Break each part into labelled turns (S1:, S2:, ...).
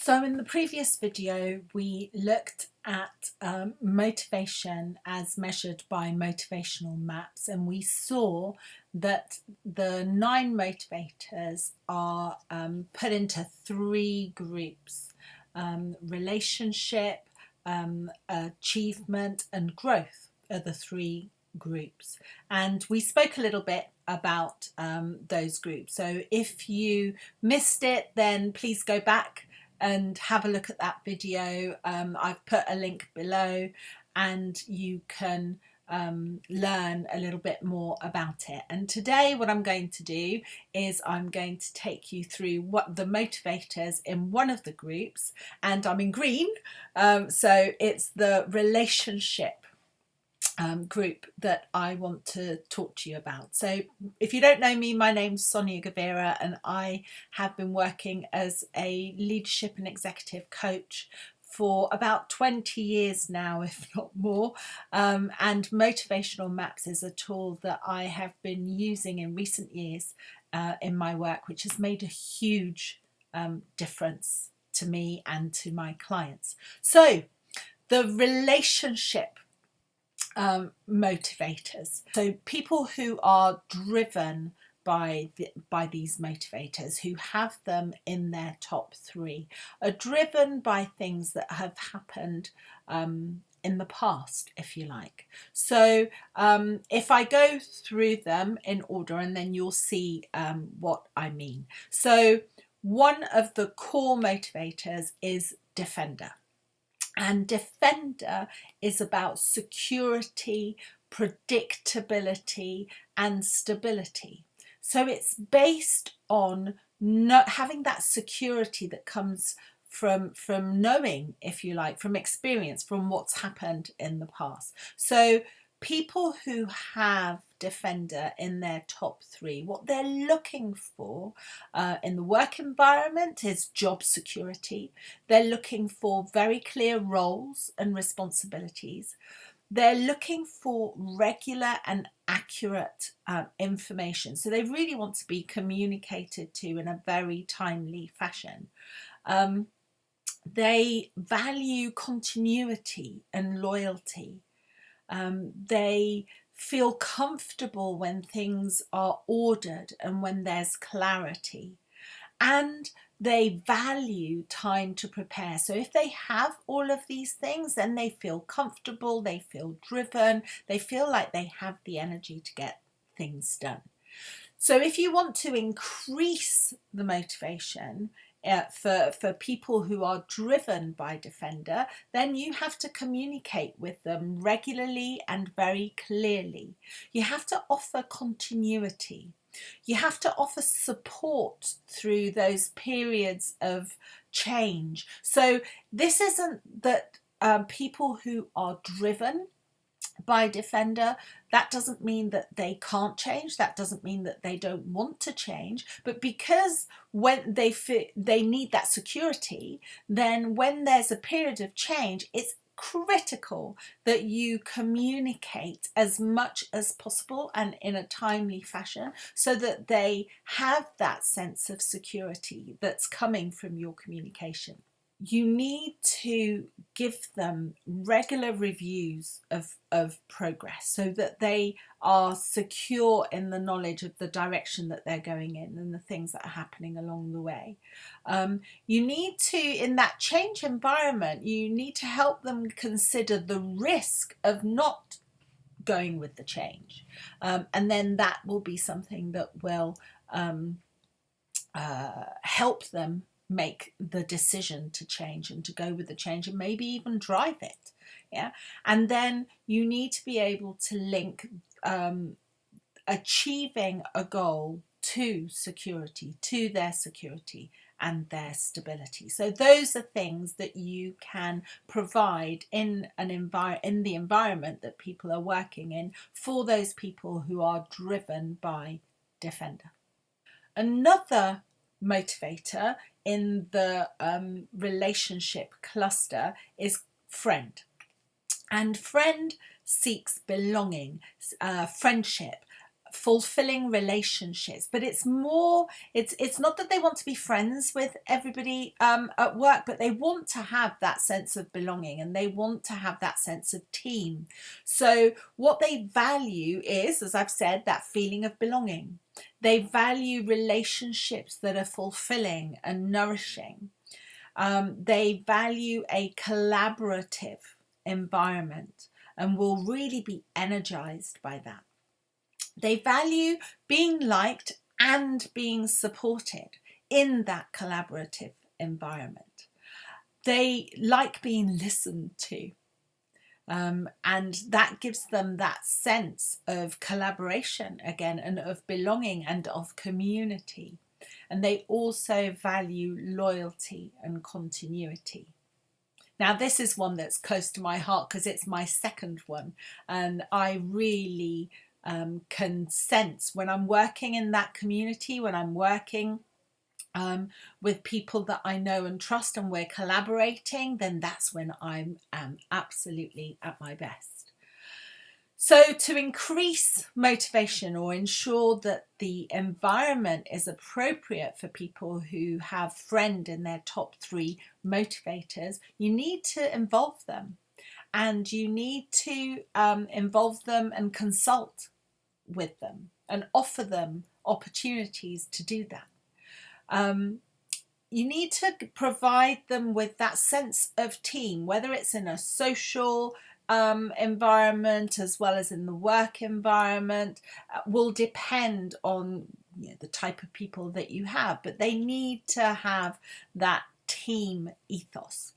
S1: So in the previous video, we looked at motivation as measured by motivational maps, and we saw that the 9 motivators are put into 3 groups: relationship, achievement, and growth are the 3 groups. And we spoke a little bit about those groups. So if you missed it, then please go back and have a look at that video. I've put a link below and you can learn a little bit more about it. And today what I'm going to do is I'm going to take you through what the motivators in one of the groups, and I'm in green, so it's the relationship group that I want to talk to you about. So if you don't know me, my name's Sonia Gavira, and I have been working as a leadership and executive coach for about 20 years now, if not more. And motivational maps is a tool that I have been using in recent years in my work, which has made a huge difference to me and to my clients. So the relationship motivators. So people who are driven by these motivators, who have them in their top 3, are driven by things that have happened in the past, if you like. So if I go through them in order, and then you'll see what I mean. So one of the core motivators is defender. And defender is about security, predictability, and stability. So it's based on having that security that comes from knowing, if you like, from experience, from what's happened in the past. So people who have defender in their top 3, what they're looking for in the work environment is job security. They're looking for very clear roles and responsibilities. They're looking for regular and accurate information. So they really want to be communicated to in a very timely fashion. They value continuity and loyalty. They feel comfortable when things are ordered and when there's clarity, and they value time to prepare. So if they have all of these things, then they feel comfortable, they feel driven, they feel like they have the energy to get things done. So if you want to increase the motivation for people who are driven by defender, then you have to communicate with them regularly and very clearly. You have to offer continuity. You have to offer support through those periods of change. So this isn't that people who are driven by defender, that doesn't mean that they can't change, that doesn't mean that they don't want to change, but because when they need that security, then when there's a period of change, it's critical that you communicate as much as possible and in a timely fashion, so that they have that sense of security that's coming from your communication. You need to give them regular reviews of progress, so that they are secure in the knowledge of the direction that they're going in and the things that are happening along the way. You need to, in that change environment, you need to help them consider the risk of not going with the change. And then that will be something that will help them make the decision to change and to go with the change, and maybe even drive it. And then you need to be able to link achieving a goal to security, to their security and their stability. So those are things that you can provide in the environment that people are working in, for those people who are driven by defender. Another motivator in the relationship cluster is friend. And friend seeks belonging, friendship, fulfilling relationships, but it's more, it's not that they want to be friends with everybody at work, but they want to have that sense of belonging, and they want to have that sense of team. So what they value is, as I've said, that feeling of belonging. They value relationships that are fulfilling and nourishing. They value a collaborative environment and will really be energized by that. They value being liked and being supported in that collaborative environment. They like being listened to, and that gives them that sense of collaboration again, and of belonging and of community. And they also value loyalty and continuity. Now, this is one that's close to my heart because it's my second one, and I really can sense when I'm working in that community, when I'm working with people that I know and trust, and we're collaborating, then that's when I'm absolutely at my best. So to increase motivation, or ensure that the environment is appropriate for people who have friend in their top 3 motivators, you need to involve them, and you need to involve them and consult with them and offer them opportunities to do that. You need to provide them with that sense of team, whether it's in a social environment as well as in the work environment, will depend on the type of people that you have, but they need to have that team ethos.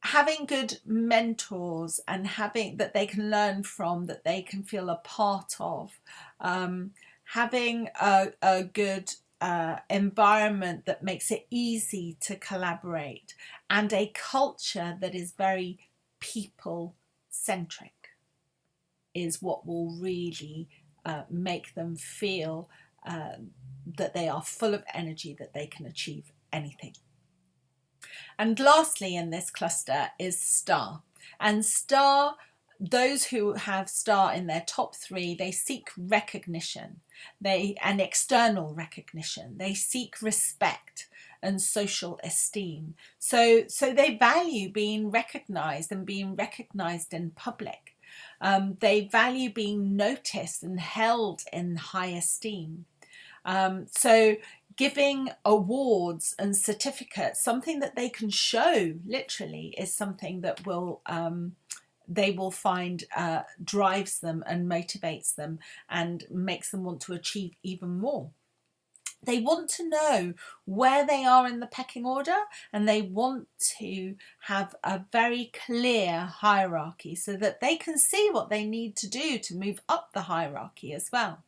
S1: Having good mentors and having that they can learn from, that they can feel a part of, having a good environment that makes it easy to collaborate, and a culture that is very people centric is what will really make them feel that they are full of energy, that they can achieve anything. And lastly in this cluster is STAR. And STAR, those who have STAR in their top 3, they seek recognition, and external recognition. They seek respect and social esteem. So they value being recognized and being recognized in public. They value being noticed and held in high esteem. So giving awards and certificates, something that they can show literally, is something that will they will find drives them and motivates them and makes them want to achieve even more. They want to know where they are in the pecking order, and they want to have a very clear hierarchy so that they can see what they need to do to move up the hierarchy as well.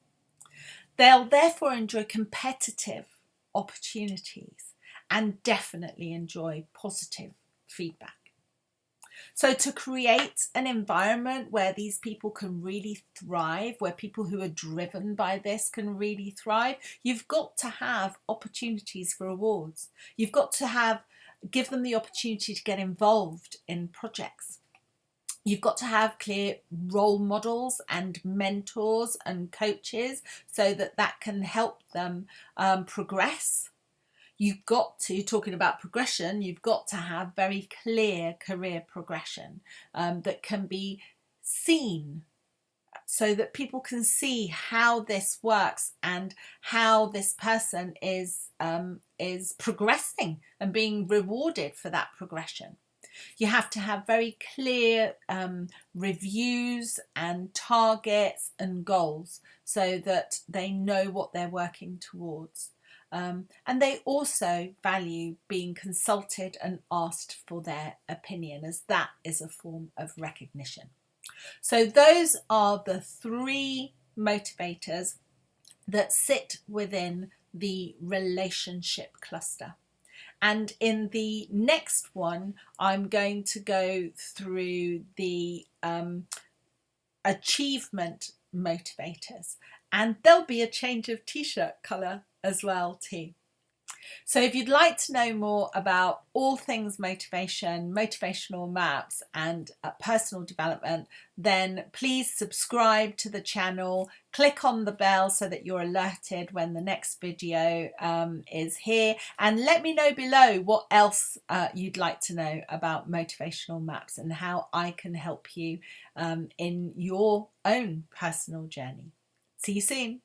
S1: They'll therefore enjoy competitive opportunities and definitely enjoy positive feedback. So to create an environment where these people can really thrive, where people who are driven by this can really thrive, you've got to have opportunities for awards. You've got to give them the opportunity to get involved in projects. You've got to have clear role models and mentors and coaches so that can help them progress. You've got to, talking about progression, you've got to have very clear career progression that can be seen, so that people can see how this works and how this person is progressing and being rewarded for that progression. You have to have very clear reviews and targets and goals so that they know what they're working towards. And they also value being consulted and asked for their opinion, as that is a form of recognition. So those are the 3 motivators that sit within the relationship cluster. And in the next one, I'm going to go through the achievement motivators, and there'll be a change of t-shirt colour as well too. So if you'd like to know more about all things motivation, motivational maps and personal development, then please subscribe to the channel, click on the bell so that you're alerted when the next video is here, and let me know below what else you'd like to know about motivational maps and how I can help you in your own personal journey. See you soon.